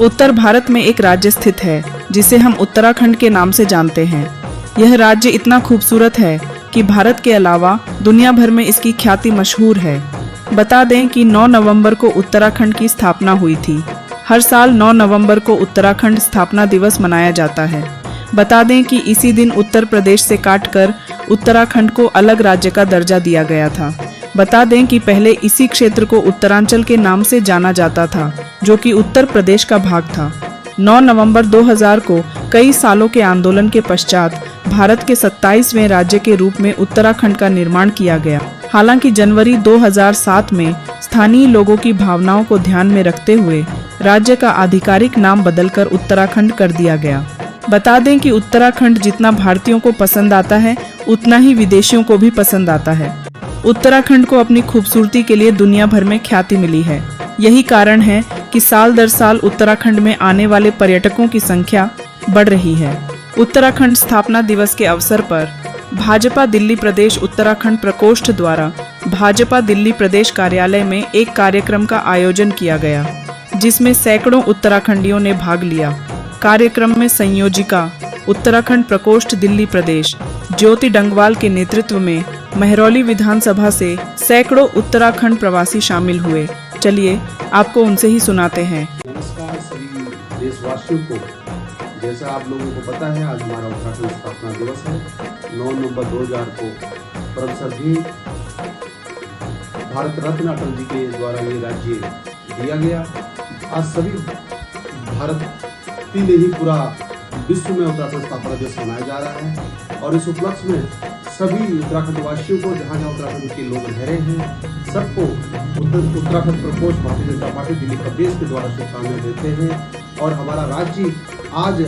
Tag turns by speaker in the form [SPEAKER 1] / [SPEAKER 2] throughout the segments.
[SPEAKER 1] उत्तर भारत में एक राज्य स्थित है जिसे हम उत्तराखंड के नाम से जानते हैं। यह राज्य इतना खूबसूरत है कि भारत के अलावा दुनिया भर में इसकी ख्याति मशहूर है। बता दें कि 9 नवंबर को उत्तराखंड की स्थापना हुई थी। हर साल 9 नवंबर को उत्तराखंड स्थापना दिवस मनाया जाता है। बता दें कि इसी दिन उत्तर प्रदेश से काटकर उत्तराखंड को अलग राज्य का दर्जा दिया गया था। बता दें कि पहले इसी क्षेत्र को उत्तरांचल के नाम से जाना जाता था, जो कि उत्तर प्रदेश का भाग था। 9 नवंबर 2000 को कई सालों के आंदोलन के पश्चात भारत के 27वें राज्य के रूप में उत्तराखंड का निर्माण किया गया। हालांकि जनवरी 2007 में स्थानीय लोगों की भावनाओं को ध्यान में रखते हुए राज्य का आधिकारिक नाम बदलकर उत्तराखंड कर दिया गया। बता दें कि उत्तराखंड जितना भारतीयों को पसंद आता है, उतना ही विदेशियों को भी पसंद आता है। उत्तराखंड को अपनी खूबसूरती के लिए दुनिया भर में ख्याति मिली है। यही कारण है कि साल दर साल उत्तराखंड में आने वाले पर्यटकों की संख्या बढ़ रही है। उत्तराखंड स्थापना दिवस के अवसर पर भाजपा दिल्ली प्रदेश उत्तराखंड प्रकोष्ठ द्वारा भाजपा दिल्ली प्रदेश कार्यालय में एक कार्यक्रम का आयोजन किया गया, जिसमें सैकड़ों उत्तराखंडियों ने भाग लिया। कार्यक्रम में संयोजिका उत्तराखंड प्रकोष्ठ दिल्ली प्रदेश ज्योति डंगवाल के नेतृत्व में महरौली विधानसभा से सैकड़ों उत्तराखंड प्रवासी शामिल हुए। चलिए आपको उनसे ही सुनाते हैं।
[SPEAKER 2] नमस्कार सभी देशवासियों को। जैसा आप लोगों को पता है, आज हमारा उत्तराखंड स्थापना दिवस है। 9 नवंबर 2000 को परम श्रद्धेय भारत रत्न अटल जी के द्वारा ये राज्य दिया गया। आज सभी भारत ही नहीं, पूरा विश्व में उत्तराखंड स्थापना दिवस मनाया जा रहा है। और इस उपलक्ष्य में सभी उत्तराखंड वासियों को, जहाँ जहाँ उत्तराखंड के लोग रह रहे हैं, सबको उत्तराखंड प्रकोष्ठ भारतीय जनता पार्टी दिल्ली प्रदेश के द्वारा शुभकामनाएं देते हैं। और हमारा राज्य आज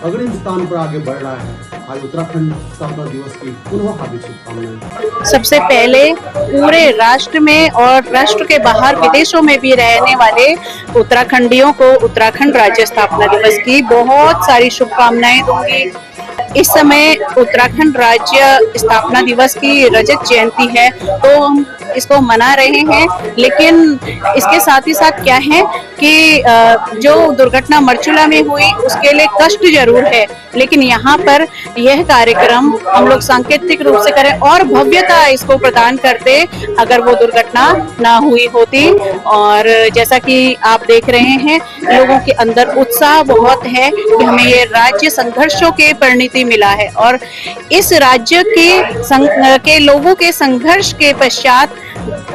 [SPEAKER 2] अग्रिम स्थान पर आगे बढ़ रहा है। आज उत्तराखंड स्थापना दिवस की पुनः हार्दिक शुभकामनाएं।
[SPEAKER 3] सबसे पहले पूरे राष्ट्र में और राष्ट्र के बाहर विदेशों में भी रहने वाले उत्तराखंडियों को उत्तराखंड राज्य स्थापना दिवस की बहुत सारी शुभकामनाएं दूंगी। इस समय उत्तराखंड राज्य स्थापना दिवस की रजत जयंती है, तो हम इसको मना रहे हैं। लेकिन इसके साथ ही साथ क्या है कि जो दुर्घटना मरचुला में हुई उसके लिए कष्ट जरूर है, लेकिन यहाँ पर यह कार्यक्रम हम लोग सांकेतिक रूप से करें और भव्यता इसको प्रदान करते अगर वो दुर्घटना ना हुई होती। और जैसा कि आप देख रहे हैं, लोगों के अंदर उत्साह बहुत है कि हमें ये राज्य संघर्षों के परिणति मिला है और इस राज्य के लोगों के संघर्ष के पश्चात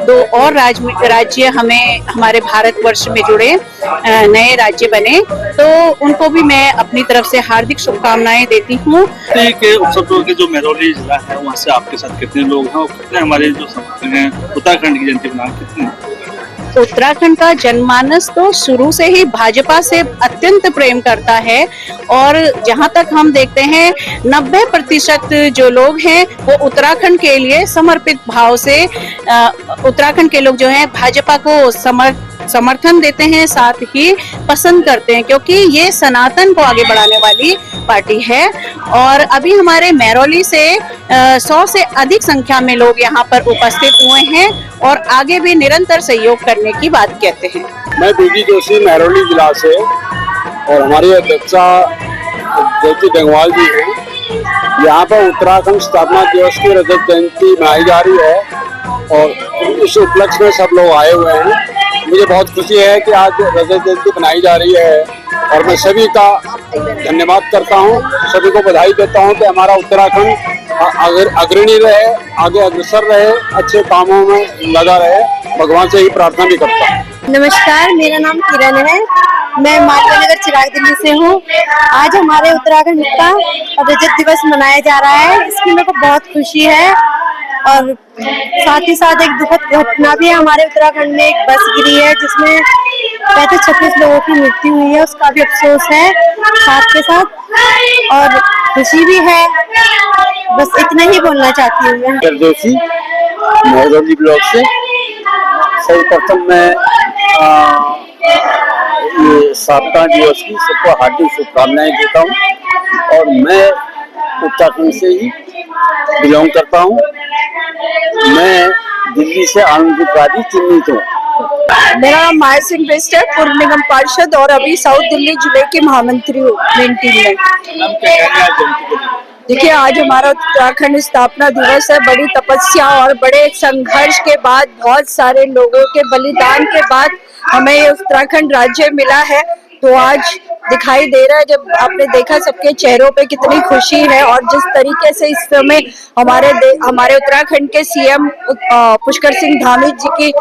[SPEAKER 3] 2 और राज्य हमें हमारे भारतवर्ष में जुड़े, नए राज्य बने, तो उनको भी मैं अपनी तरफ से हार्दिक शुभकामनाएं देती हूँ।
[SPEAKER 4] के उत्सव के जो महरौली जिला है, वहाँ से आपके साथ कितने लोग हैं और कितने हमारे जो समर्थक हैं उत्तराखंड की जयंती मनाने कितने?
[SPEAKER 3] उत्तराखंड का जनमानस तो शुरू से ही भाजपा से अत्यंत प्रेम करता है और जहां तक हम देखते हैं 90% जो लोग हैं वो उत्तराखंड के लिए समर्पित भाव से उत्तराखंड के लोग जो हैं भाजपा को समर्थन देते हैं, साथ ही पसंद करते हैं, क्योंकि ये सनातन को आगे बढ़ाने वाली पार्टी है। और अभी हमारे महरौली से 100 से अधिक संख्या में लोग यहाँ पर उपस्थित हुए हैं और आगे भी निरंतर सहयोग करने की बात कहते हैं।
[SPEAKER 5] मैं बीडी जोशी महरौली जिला से और हमारी अध्यक्षा ज्योति डंगवाल जी हैं। यहाँ पर उत्तराखंड स्थापना दिवस की रजत जयंती मनाई जा रही है और इस उपलक्ष्य में सब लोग आए हुए हैं। मुझे बहुत खुशी है कि आज रजत जयंती मनाई जा रही है और मैं सभी का धन्यवाद करता हूँ, सभी को बधाई देता हूँ कि हमारा उत्तराखंड अग्रणी रहे, आगे अग्रसर रहे, अच्छे कामों में लगा रहे। भगवान से ही प्रार्थना भी करता हूँ।
[SPEAKER 6] नमस्कार, मेरा नाम किरण है, मैं मालवा चिराग दिल्ली से हूँ। आज हमारे उत्तराखंड का रजत दिवस मनाया जा रहा है, इसकी मेरे को बहुत खुशी है। और साथ ही साथ एक दुखद घटना भी है, हमारे उत्तराखंड में एक बस गिरी है जिसमें 35-36 लोगों की मृत्यु हुई है, उसका भी अफसोस है साथ के साथ, और खुशी भी है। बस इतना ही बोलना चाहती हूँ मैं।
[SPEAKER 5] जोशी महरौली ब्लॉक से। सर्वप्रथम मैं ये स्थापना दिवस की सबको हार्दिक शुभकामनाएं देता हूँ और मैं उत्तराखंड से ही बिलोंग करता हूँ। मैं दिल्ली से आनंद चिन्हित हूँ।
[SPEAKER 3] मेरा नाम माया सिंह बिष्ट है, पूर्व निगम पार्षद और अभी साउथ दिल्ली जिले की महामंत्री हूँ मेन टीम में।
[SPEAKER 4] नाम क्या कहेंगे आज जयंती को लेकर?
[SPEAKER 3] देखिए, आज हमारा उत्तराखंड स्थापना दिवस है। बड़ी तपस्या और बड़े संघर्ष के बाद, बहुत सारे लोगों के बलिदान के बाद हमें ये उत्तराखंड राज्य मिला है। तो आज दिखाई दे रहा है, जब आपने देखा सबके चेहरों पे कितनी खुशी है। और जिस तरीके से इस समय हमारे उत्तराखंड के सीएम पुष्कर सिंह धामी जी की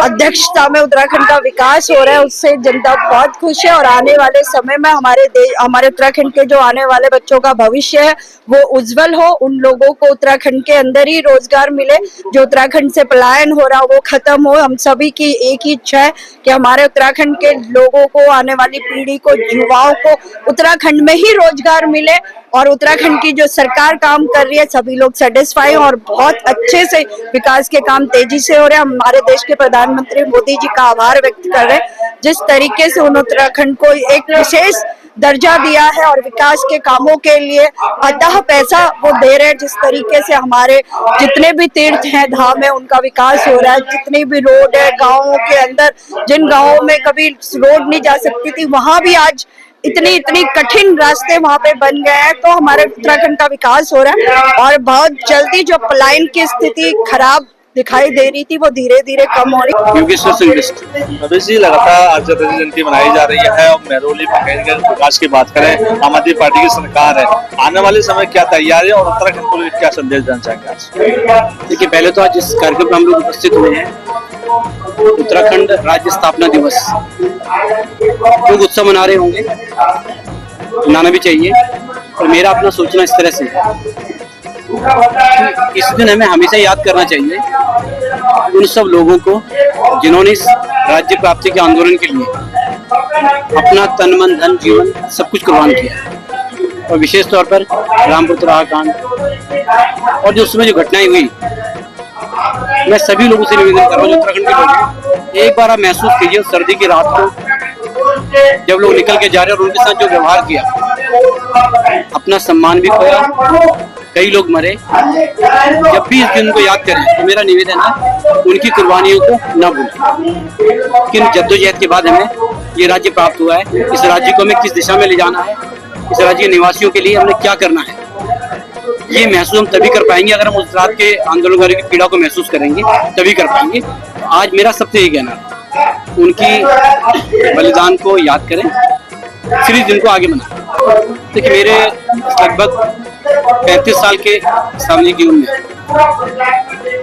[SPEAKER 3] अध्यक्षता में उत्तराखंड का विकास हो रहा है, उससे जनता बहुत खुश है। और आने वाले समय में हमारे उत्तराखंड के जो आने वाले बच्चों का भविष्य है वो उज्जवल हो। उन लोगों को उत्तराखंड के अंदर ही रोजगार मिले, जो उत्तराखंड से पलायन हो रहा वो खत्म हो। हम सभी की एक ही इच्छा है कि हमारे उत्तराखंड के लोगों को, आने वाली पीढ़ी को, युवाओं को उत्तराखंड में ही रोजगार मिले। और उत्तराखंड की जो सरकार काम कर रही है, सभी लोग सेटिस्फाई और बहुत अच्छे से विकास के काम तेजी से हो रहे हैं। हमारे देश के प्रधानमंत्री मोदी जी का आभार व्यक्त कर रहे हैं, जिस तरीके से उन्होंने उत्तराखंड को एक विशेष दर्जा दिया है और विकास के कामों के लिए अतः पैसा वो दे रहे हैं। जिस तरीके से हमारे जितने भी तीर्थ हैं, धाम है, उनका विकास हो रहा है। जितनी भी रोड है गाँवों के अंदर, जिन गाँवों में कभी रोड नहीं जा सकती थी, वहां भी आज इतनी कठिन रास्ते वहां पे बन गए हैं। तो हमारे उत्तराखंड का विकास हो रहा है और बहुत जल्दी जो पलायन की स्थिति खराब दिखाई दे रही थी वो धीरे धीरे कम हो रही।
[SPEAKER 4] योगेश्वर सिंह बिष्ट। अभी जी लगातार आज जयंती मनाई जा रही है और महरौली में विकास की बात करें, आम आदमी पार्टी की सरकार है। आने वाले समय क्या तैयारी और उत्तराखंड को क्या संदेश देना चाहेंगे आज?
[SPEAKER 5] देखिए, पहले तो आज इस कार्यक्रम में हम लोग उपस्थित हुए हैं, उत्तराखंड राज्य स्थापना दिवस। लोग उत्सव मना रहे होंगे, मनाना भी चाहिए। और मेरा अपना सोचना इस तरह से है, इस दिन हमें हमेशा याद करना चाहिए उन सब लोगों को जिन्होंने इस राज्य प्राप्ति के आंदोलन के लिए अपना तन मन धन जीवन सब कुछ कुर्बान किया। और विशेष तौर पर रामपुर तराह कांड और जो उसमें जो घटनाएं हुई, मैं सभी लोगों से निवेदन कर रहा हूँ, जो उत्तराखंड के लोग हैं, एक बार आप महसूस कीजिए सर्दी की रात को जब लोग निकल के जा रहे हैं और उनके साथ जो व्यवहार किया, अपना सम्मान भी खोया, कई लोग मरे। जब भी इस दिन को याद करें तो मेरा निवेदन है उनकी कुर्बानियों को न भूलें। किन जद्दोजहद के बाद हमें ये राज्य प्राप्त हुआ है, इस राज्य को हमें किस दिशा में ले जाना है, इस राज्य के निवासियों के लिए हमें क्या करना है, ये महसूस हम तभी कर पाएंगे अगर हम उस रात के आंदोलनकारियों की पीड़ा को महसूस करेंगे, तभी कर पाएंगे। आज मेरा सबसे यही कहना है, उनकी बलिदान को याद करें, फिर इस दिन को आगे मनाएं। देखिए, मेरे लगभग 35 साल के सामने की उम्र में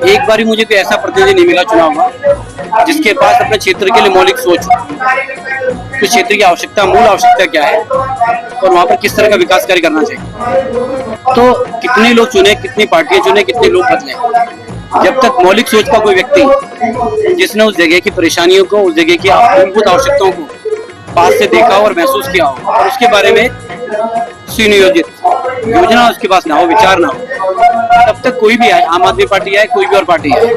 [SPEAKER 5] एक बार ही मुझे कोई ऐसा प्रतिनिधि नहीं मिला चुनाव हुआ जिसके पास अपने क्षेत्र के लिए मौलिक सोच हो, तो क्षेत्र की आवश्यकता, मूल आवश्यकता क्या है और वहाँ पर किस तरह का विकास कार्य करना चाहिए। तो कितने लोग चुने, कितनी पार्टियां चुने, कितने लोग बदले, जब तक मौलिक सोच का कोई व्यक्ति जिसने उस जगह की परेशानियों को, उस जगह की मूलभूत आवश्यकताओं को पास से देखा और महसूस किया हो और उसके बारे में सुनियोजित योजना उसके पास ना हो, विचार ना हो, तब तक कोई भी आए, आम आदमी पार्टी आए, कोई भी और पार्टी आए,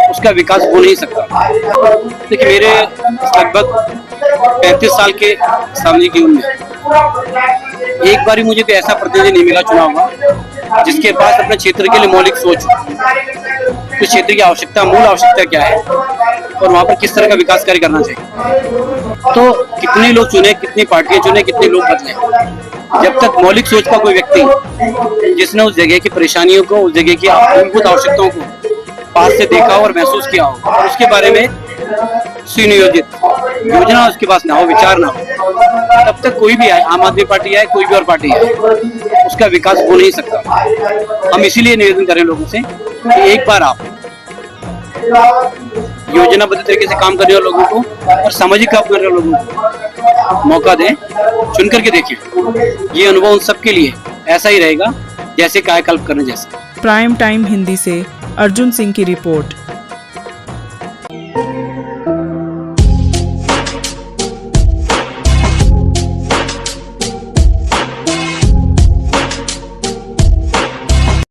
[SPEAKER 5] उसका विकास हो नहीं सकता। देखिए, मेरे लगभग 35 साल के सामने की उम्र में एक बार ही मुझे कोई ऐसा प्रतिनिधि नहीं मिला चुनाव हुआ जिसके पास अपने क्षेत्र के लिए मौलिक सोच हो, तो क्षेत्र की आवश्यकता, मूल आवश्यकता क्या है और वहाँ पर किस तरह का विकास कार्य करना चाहिए। तो कितने लोग चुने, कितनी पार्टियां चुने, कितने लोग बदले, जब तक मौलिक सोच का कोई व्यक्ति जिसने उस जगह की परेशानियों को, उस जगह की मूलभूत आवश्यकताओं को पास से देखा और महसूस किया हो और उसके बारे में सुनियोजित योजना उसके पास ना हो, विचार ना हो, तब तक कोई भी आए, आम आदमी पार्टी आए, कोई भी और पार्टी आए, उसका विकास हो नहीं सकता। हम इसीलिए निवेदन करें लोगों से कि एक बार आप योजनाबद्ध तरीके से काम करने वाले लोगों को और सामाजिक काम करने वाले लोगों को मौका दें, चुन करके देखिए। ये अनुभव उन सबके लिए ऐसा ही रहेगा जैसे कायाकल्प करने जैसा।
[SPEAKER 1] प्राइम टाइम हिंदी से अर्जुन सिंह की रिपोर्ट।